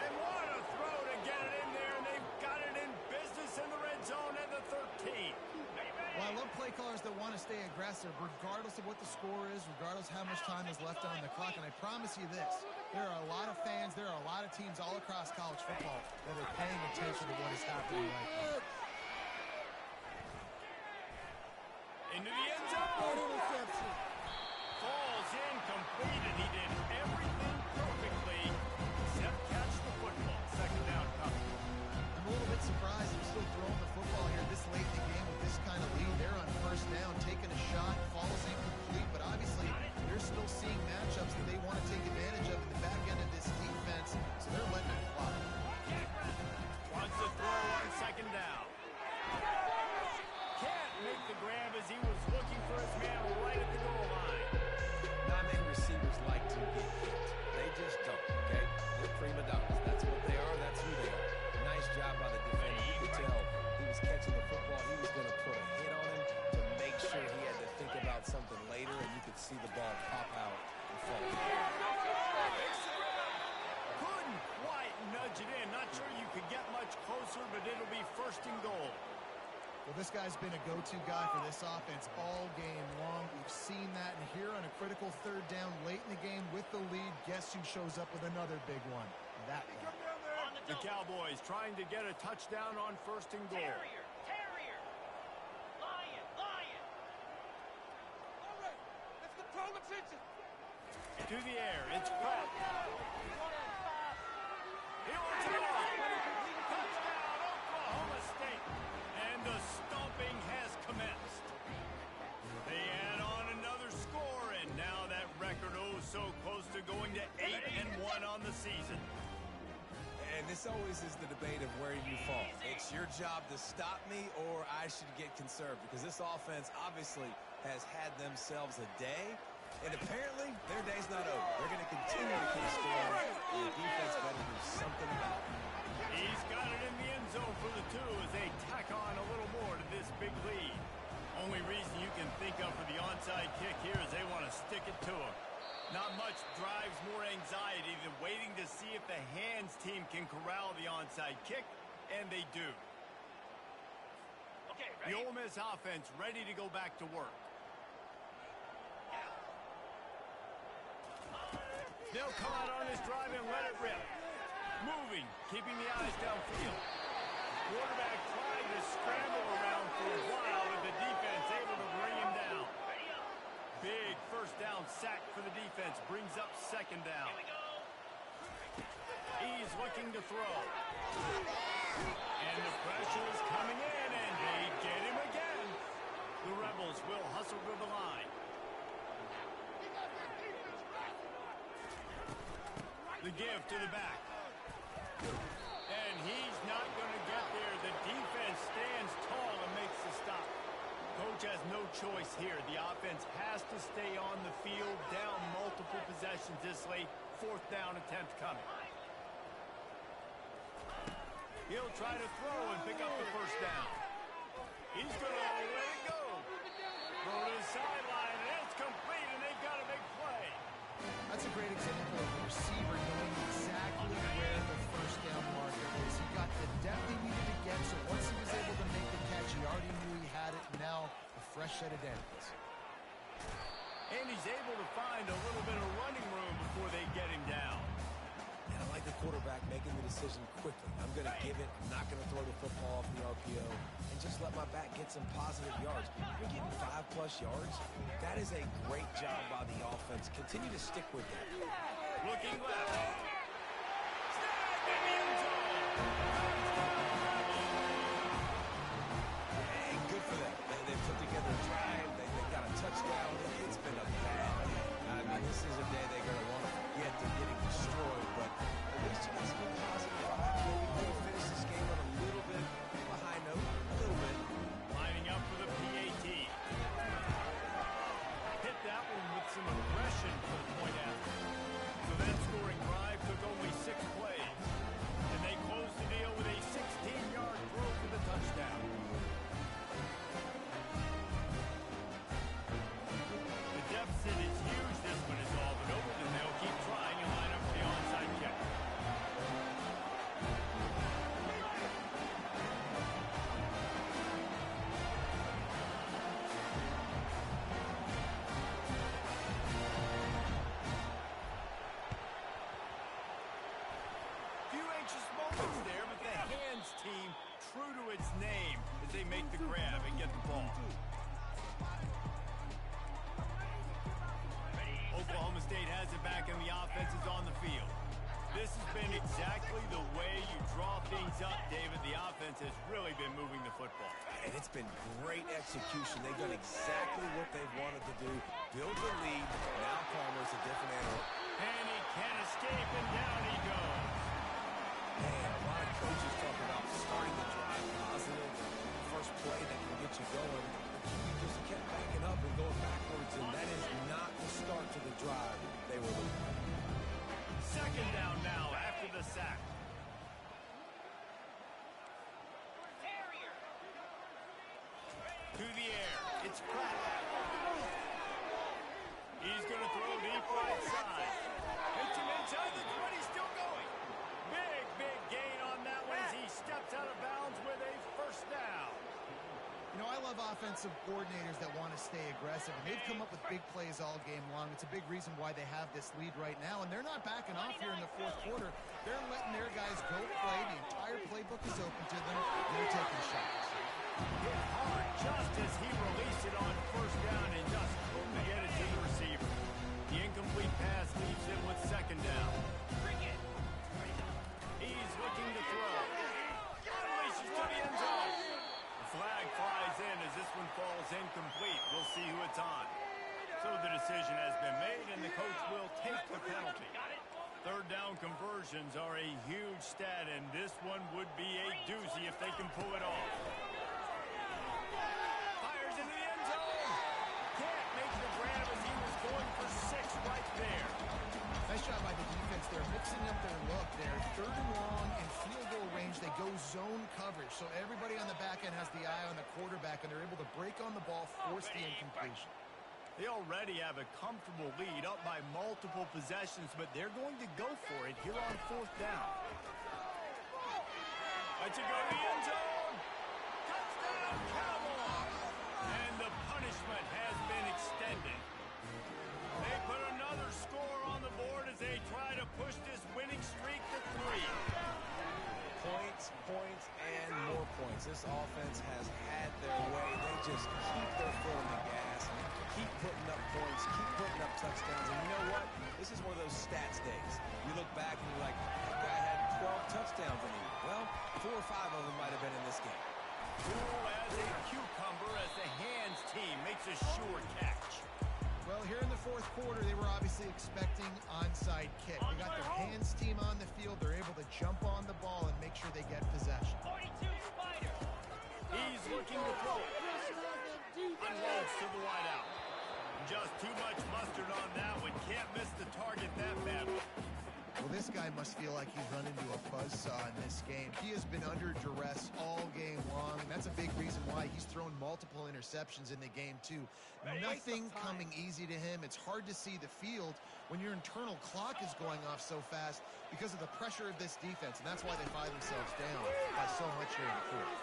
And what a throw to get it in there, and they've got it in business in the red zone at the 13. Well, I love play callers that want to stay aggressive regardless of what the score is, regardless how much time is left on the clock. And I promise you this, there are a lot of fans, there are a lot of teams all across college football that are paying attention to what is happening right now. Into the end zone. Interception. Falls incomplete, and he did everything perfectly except catch the football. 2nd down coming. I'm a little bit surprised they're still throwing the football here this late in the game with this kind of lead. They're on 1st down, taking a shot, falls incomplete, but obviously they're still seeing matchups that they want to take advantage of in the back end of this defense, so they're letting it fly. Wants to throw could get much closer, but it'll be 1st and goal. Well, this guy's been a go-to guy for this offense all game long. We've seen that, and here on a critical 3rd down late in the game with the lead, guess who shows up with another big one? That guy. The Cowboys trying to get a touchdown on 1st and goal. Terrier! Lion! All right, let's control attention. To the air, it's Pratt. He wants it off. Touchdown, Oklahoma State. And the stomping has commenced. They add on another score, and now that record so close to going to 8-1 on the season. And this always is the debate of where you fall. It's your job to stop me, or I should get conserved, because this offense obviously has had themselves a day, and apparently their day's not over. They're going to continue to keep scoring, and the defense better do something about it. He's got it in the end zone for the 2 as they tack on a little more to this big lead. Only reason you can think of for the onside kick here is they want to stick it to him. Not much drives more anxiety than waiting to see if the hands team can corral the onside kick, and they do. Okay, The Ole Miss offense ready to go back to work. They'll come out on this drive and let it rip. Moving, keeping the eyes downfield. Quarterback trying to scramble around for a while, and the defense able to bring him down. Big 1st down sack for the defense. Brings up 2nd down. He's looking to throw. And the pressure is coming in, and they get him again. The Rebels will hustle to the line. The give to the back. And he's not going to get there. The defense stands tall and makes the stop. Coach has no choice here. The offense has to stay on the field, down multiple possessions this late. 4th down attempt coming. He'll try to throw and pick up the 1st down. He's going to let it go. Throw to the sideline, and it's complete, and they've got a big play. That's a great example of the receiver knowing exactly where the 1st down marker is. He got the depth he needed to get, so once he was able to make the catch, he already knew he had it. Now, a fresh set of downs. And he's able to find a little bit of running room before they get him down. And I like the quarterback making the decision quickly. I'm going to give it. I'm not going to throw the football off the RPO and just let my back get some positive yards. You're getting 5+ yards. That is a great job by the offense. Continue to stick with that. Looking left. Snagged in the end zone. Hey, good for them. They put together a drive. They got a touchdown. It's been a bad day. I mean, this is a day they're going to want to forget they're getting destroyed, but at least you got some positive vibes. Maybe we'll finish this game on a little bit of a high note. A little bit. Lining up for the PAT. Hit that one with some aggression for the point after. So that scoring drive took only 6 plays. And they closed the deal with a 16-yard throw for the touchdown. The deficit is huge. This one is all but over, and they'll keep trying and line up for the onside kick. Few anxious moments there, but the hands team true to its name as they make the grab and get the ball. Oklahoma State has it back and the offense is on the field. This has been exactly the way you draw things up, David. The offense has really been moving the football. And it's been great execution. They've done exactly what they've wanted to do. Build the lead. Now Palmer's a different animal. And he can't escape, and down he goes. Man, a lot of coaches talk about starting the drive positive. First play that can get you going. You just kept backing up and going backwards, and that is not the start to the drive they were looking for. 2nd down now after the sack. To the air. It's Pratt. He's going to throw deep right side. Hits him inside the 20, still going. Big gain on that one as love offensive coordinators that want to stay aggressive, and they've come up with big plays all game long. It's a big reason why they have this lead right now, and they're not backing off here in the fourth quarter. They're letting their guys go play. The entire playbook is open to them. They're taking shots. Hit hard just as he released it on first down and just couldn't get it to the receiver. The incomplete pass leaves him with second down. He's looking to throw. Unleashes to the end zone. The flag flies in as this one falls incomplete. We'll see who it's on. So the decision has been made, and the coach will take the penalty. Third down conversions are a huge stat, and this one would be a doozy if they can pull it off. Fires into the end zone. Can't make the grab as he was going for 6 right there. Nice job by the defense. They're mixing up their look. They're third and long and field goal range. They go zone coverage. So everybody on the back end has the eye on the quarterback, and they're able to break on the ball, force the incompletion. They already have a comfortable lead up by multiple possessions, but they're going to go for it here on fourth down. Let's go to the end zone. Touchdown, Cowboys! And the punishment has been extended. They put another score on the board as they try to push this winning streak to 3. Points, points, and more points. This offense has had their way. They just keep their foot on the gas, keep putting up points, keep putting up touchdowns. And you know what? This is one of those stats days. You look back and you're like, that guy had 12 touchdowns in him. Well, 4 or 5 of them might have been in this game. Cool as a cucumber as the hands team makes a sure catch. Well, here in the fourth quarter, they were obviously expecting onside kick. They got their hands team on the field. They're able to jump on the ball and make sure they get possession. 42 Spider. He's looking to throw it. Unloads to the wideout. Just too much mustard on that one. Can't miss the target that badly. Well, this guy must feel like he's run into a buzzsaw in this game. He has been under duress all game long, and that's a big reason why he's thrown multiple interceptions in the game, too. Nothing coming easy to him. It's hard to see the field when your internal clock is going off so fast because of the pressure of this defense, and that's why they find themselves down by so much here in the fourth.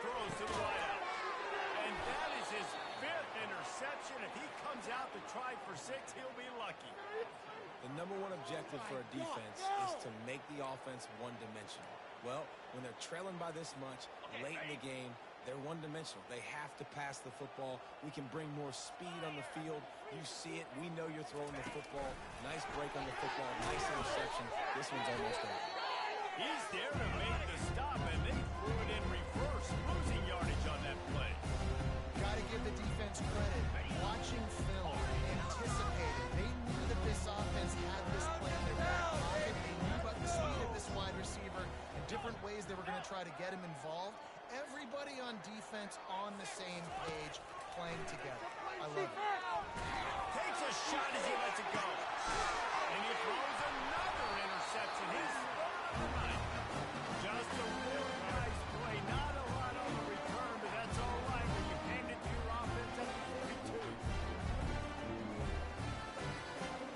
Throws to the wideout. And that is his 5th interception. If he comes out to try for 6, he'll be lucky. The number one objective for a defense is to make the offense one-dimensional. Well, when they're trailing by this much late in the game, they're one-dimensional. They have to pass the football. We can bring more speed on the field. You see it. We know you're throwing the football. Nice break on the football. Nice interception. This one's almost over. He's there to make the stop, and they threw it in reverse, losing yardage on that play. Got to give the defense credit. Watching film, anticipating. They knew that this offense had this play in their back pocket. They knew about the speed of this wide receiver and different ways they were going to try to get him involved. Everybody on defense on the same page, playing together. I love it. Takes a shot as he lets it go. And he throws another interception. His third of the night. Just a real nice play. Not a lot on the return, but that's all right when you hand it to your offense at the 42.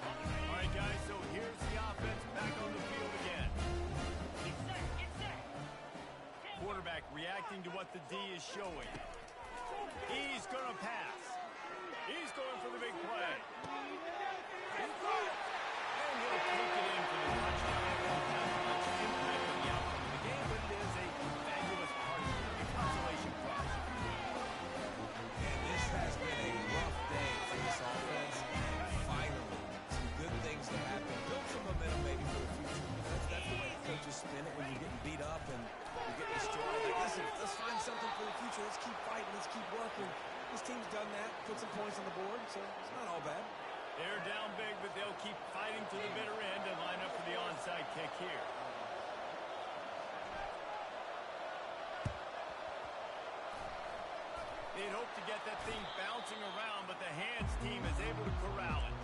All right, guys, so here's the offense back on the field again. Quarterback reacting to what the D is showing. He's going to pass. He's going for the big play. And he'll take it in for the touchdown. Much impact on the outcome of the game, but it is a fabulous party, a consolation prize. And this has been a rough day for this offense. And finally, some good things to happen. Build some momentum maybe for the future. That's the way the coaches spin it when you're getting beat up and you're getting destroyed. Like, listen, let's find something for the future. Let's keep fighting. Let's keep working. This team's done that, put some points on the board, so it's not all bad. They're down big, but they'll keep fighting to the bitter end and line up for the onside kick here. They'd hope to get that thing bouncing around, but the hands team is able to corral it.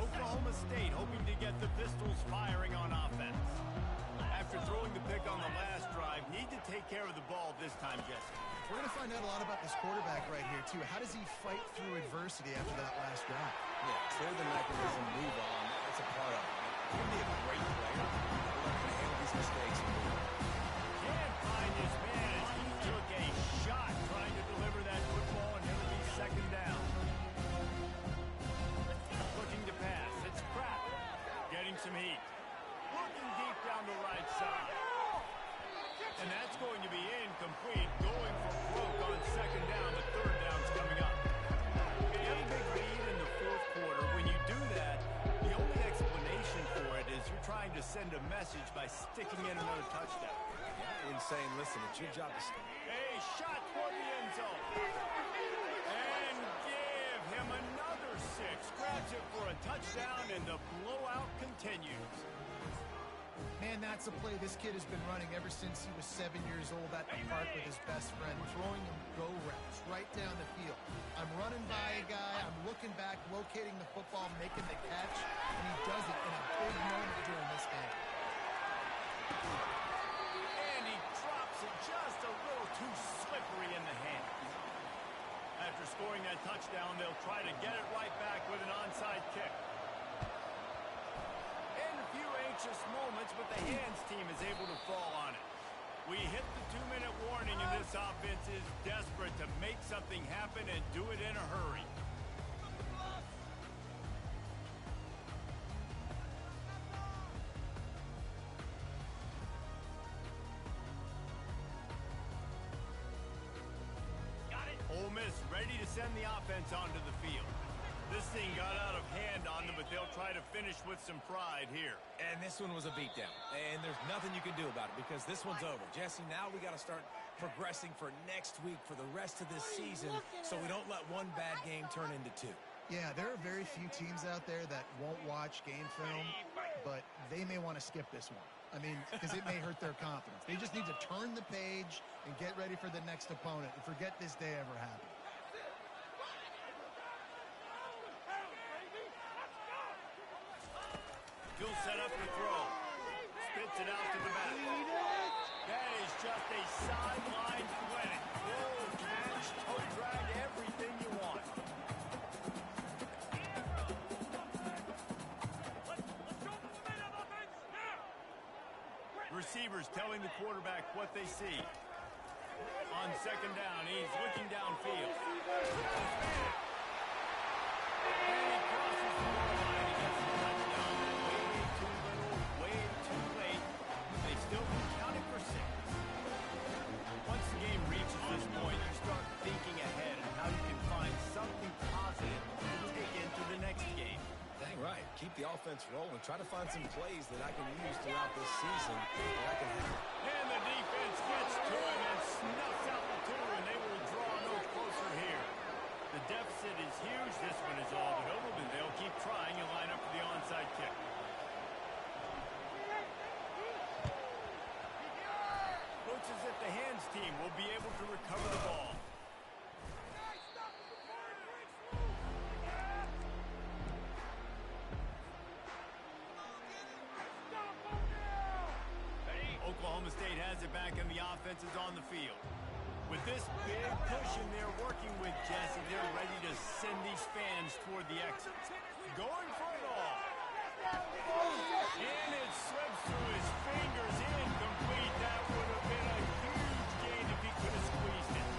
Oklahoma State hoping to get the Pistols firing on offense. After throwing the pick on the last drive, need to take care of the ball this time, Jesse. We're going to find out a lot about this quarterback right here, too. How does he fight through adversity after that last drive? Yeah, clear the mechanism, move on. That's a part of it. He'll be a great player. We'll learn how to handle these mistakes and move on. Can't find his man as he took a shot trying to deliver that football, and it'll be second down. Looking to pass. It's Pratt. Getting some heat. Looking deep down the right side. And that's going to be incomplete. Going for broke on second down. The third down's coming up. You have a big lead in the fourth quarter. When you do that, the only explanation for it is you're trying to send a message by sticking in another touchdown. Yeah, and saying, listen, it's your job to stay. A shot toward the end zone. And give him another 6. Grabs it for a touchdown, and the blowout continues. Man, that's a play this kid has been running ever since he was 7 years old at the park with his best friend, throwing him go routes right down the field. I'm running by a guy, I'm looking back, locating the football, making the catch, and he does it in a big moment during this game. And he drops it just a little too slippery in the hand. After scoring that touchdown, they'll try to get it right back with an onside kick. And a few anxious moments, but the hands team is able to fall on it. We hit the 2-minute warning, and this offense is desperate to make something happen and do it in a hurry. Ole Miss ready to send the offense onto the field. This thing got out of hand on them, but they'll try to finish with some pride here. And this one was a beatdown. And there's nothing you can do about it because this one's over. Jesse, now we got to start progressing for next week for the rest of this season so we don't let one bad game turn into 2. Yeah, there are very few teams out there that won't watch game film, but they may want to skip this one. I mean, because it may hurt their confidence. They just need to turn the page and get ready for the next opponent and forget this day ever happened. He'll set up the throw. Spits it out to the back. That is just a sideline clinic. Roll, catch, toe drag, everything you want. Receivers telling the quarterback what they see. On second down, he's looking downfield. And he crosses the goal line and gets the touchdown. Way too little, way too late. They still can count it for 6. Once the game reaches this point, you start thinking ahead and how you can find something positive to take into the next game. Dang right. Keep the offense rolling. Try to find some plays that I can use throughout this season that I can have. And the defense gets to him and snuffs out the 2, and they will draw no closer here. The deficit is huge. This one is all but over, but they'll keep trying and line up for the onside kick. Looks as if the hands team will be able to recover the ball. Oklahoma State has it back, and the offense is on the field. With this big push and they're working with Jesse, they're ready to send these fans toward the exits. Going for it all. And it slips through his fingers, incomplete. That would have been a huge gain if he could have squeezed it.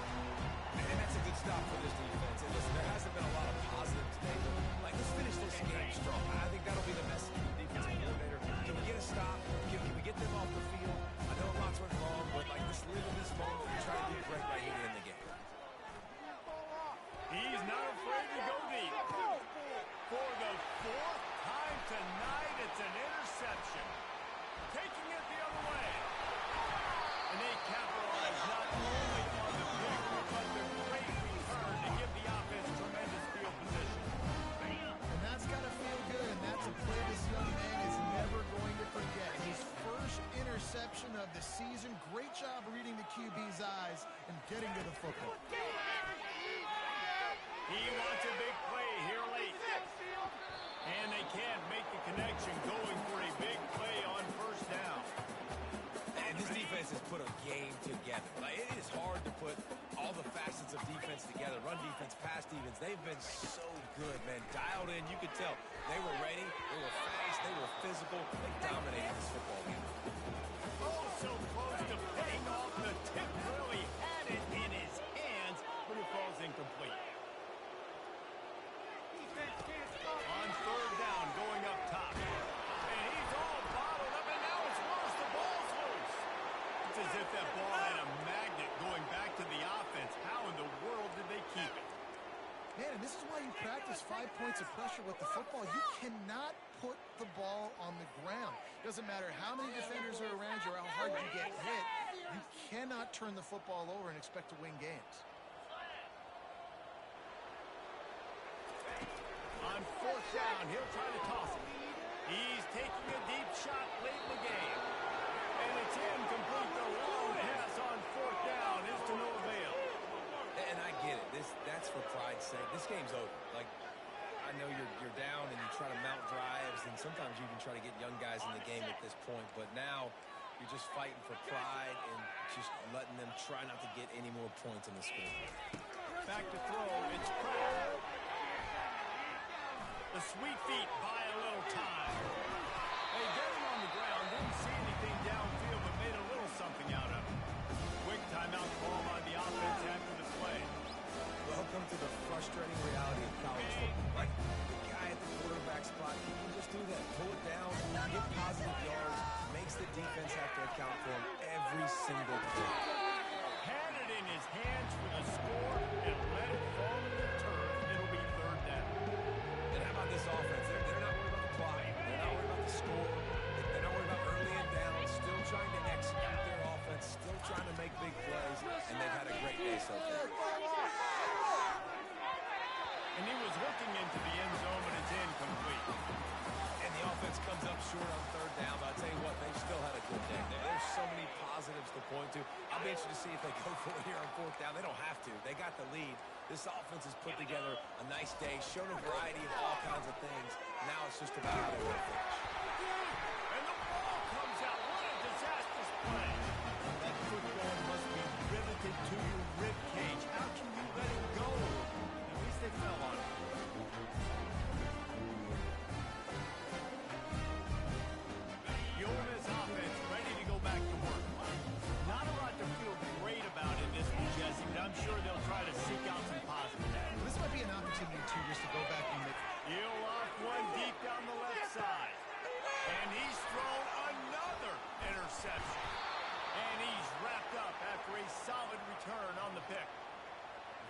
And that's a good stop for this defense. And listen, there hasn't been a lot of positive today, but let's finish this game strong. I think that'll be the message from the defensive coordinator. Can we get a stop? Can we get them off the field? I know lots went wrong, but let's live in this moment and try to do great right here in the game. He's not afraid to go deep. For the 4th time tonight, it's an interception. Taking it the other way. And they capitalize not only on the pick, but the great return to give the offense tremendous field position. And that's got to feel good, and that's a play this young man is never going to forget. His first interception of the season. Great job reading the QB's eyes and getting to the football. He wants a big play here late. And they can't make the connection, going for a big play on first down. And this defense has put a game together. It is hard to put all the facets of defense together. Run defense, pass defense. They've been so good, man. Dialed in, you could tell. They were ready, they were fast, they were physical. They dominated this football game. Oh, so close to paying off. The tip really had it in his hands, but it falls incomplete. On third down, going up top. And he's all bottled up, and now it's worse. The ball's loose. It's as if that ball had a magnet going back to the offense. How in the world did they keep it? Man, and this is why you practice 5 points of pressure with the football. You cannot put the ball on the ground. Doesn't matter how many defenders are around you or how hard you get hit. You cannot turn the football over and expect to win games. On fourth down, he'll try to toss it. He's taking a deep shot late in the game. And it's incomplete. The long pass on fourth down is to no avail. And I get it. That's for pride's sake. This game's over. Like, I know you're down and you try to mount drives, and sometimes you can try to get young guys in the game at this point. But now you're just fighting for pride and just letting them try not to get any more points in the score. Back to throw. It's Pratt. The sweet feet buy a little time. They get him on the ground. Didn't see anything downfield, but made a little something out of it. Quick timeout call by the offense after the play. Welcome to the frustrating reality of college football. Like, the guy at the quarterback spot, he can just do that. Pull it down, get positive yards, makes the defense have to account for him every single play. Had it in his hands for the score and let it fall to the turf. It'll be third down. And how about this offense? They're not worried about the clock. They're not worried about the score. They're not worried about early and down. Still trying to execute their offense. Still trying to make big plays. And they've had a great day so far. And he was looking into the end zone, but it's incomplete. And the offense comes up short on third down. But I'll tell you what, they've still had a good day. There's so many positives to point to. I'll be interested to see if they go for it here on fourth down. They don't have to. They got the lead. This offense has put together a nice day, shown a variety of all kinds of things. Now it's just about how they want to finish. And the ball comes out. What a disastrous play. That football must be riveted to your rib cage. How can you let it go? At least they fell on it. The Ole Miss offense ready to go back to work. Not a lot to feel great about in this one, Jesse, but I'm sure they'll try to seek out some positives. This might be an opportunity, too, just to go back and make... He'll off one deep down the left side. And he's thrown another interception. And he's wrapped up after a solid return on the pick.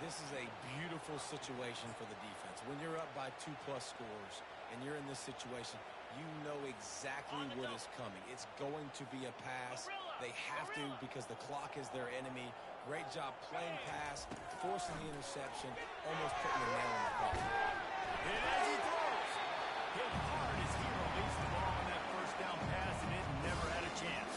This is a beautiful situation for the defense. When you're up by 2+ scores and you're in this situation, you know exactly what is coming. It's going to be a pass. They have to because the clock is their enemy. Great job playing pass, forcing the interception, almost putting the nail in the coffin. And as he throws, hit hard as he released the ball on that first down pass, and it never had a chance.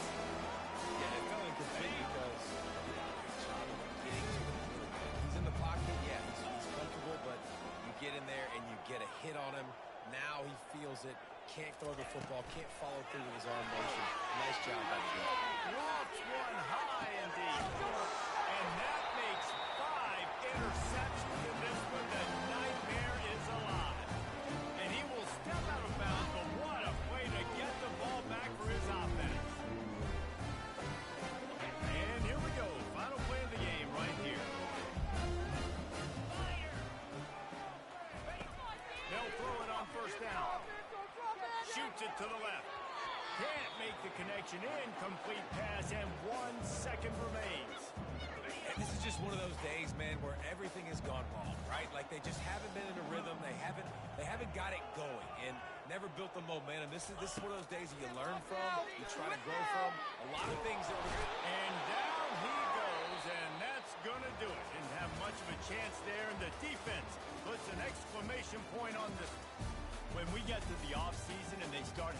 Yeah, it fell incomplete because great job of getting to the quarterback. He's in the pocket, yeah, he's comfortable, but you get in there and you get a hit on him. Now he feels it, can't throw the football, can't follow through with his arm motion. Nice job by the guy. Lofts one high and deep. And that makes 5 interceptions in this one. The nightmare is alive. And he will step out of bounds, but what a way to get the ball back for his offense. And here we go. Final play of the game right here. They'll throw it on first down. Shoots it to the left. Can't make the connection. Incomplete pass, and 1 second remains. And this is just one of those days, man, where everything has gone wrong, right? Like they just haven't been in a rhythm. They haven't got it going and never built the momentum. This is one of those days that you learn from, you try to grow from. A lot of things that were... And down he goes, and that's going to do it. Didn't have much of a chance there, and the defense puts an exclamation point on this. When we get to the offseason and they start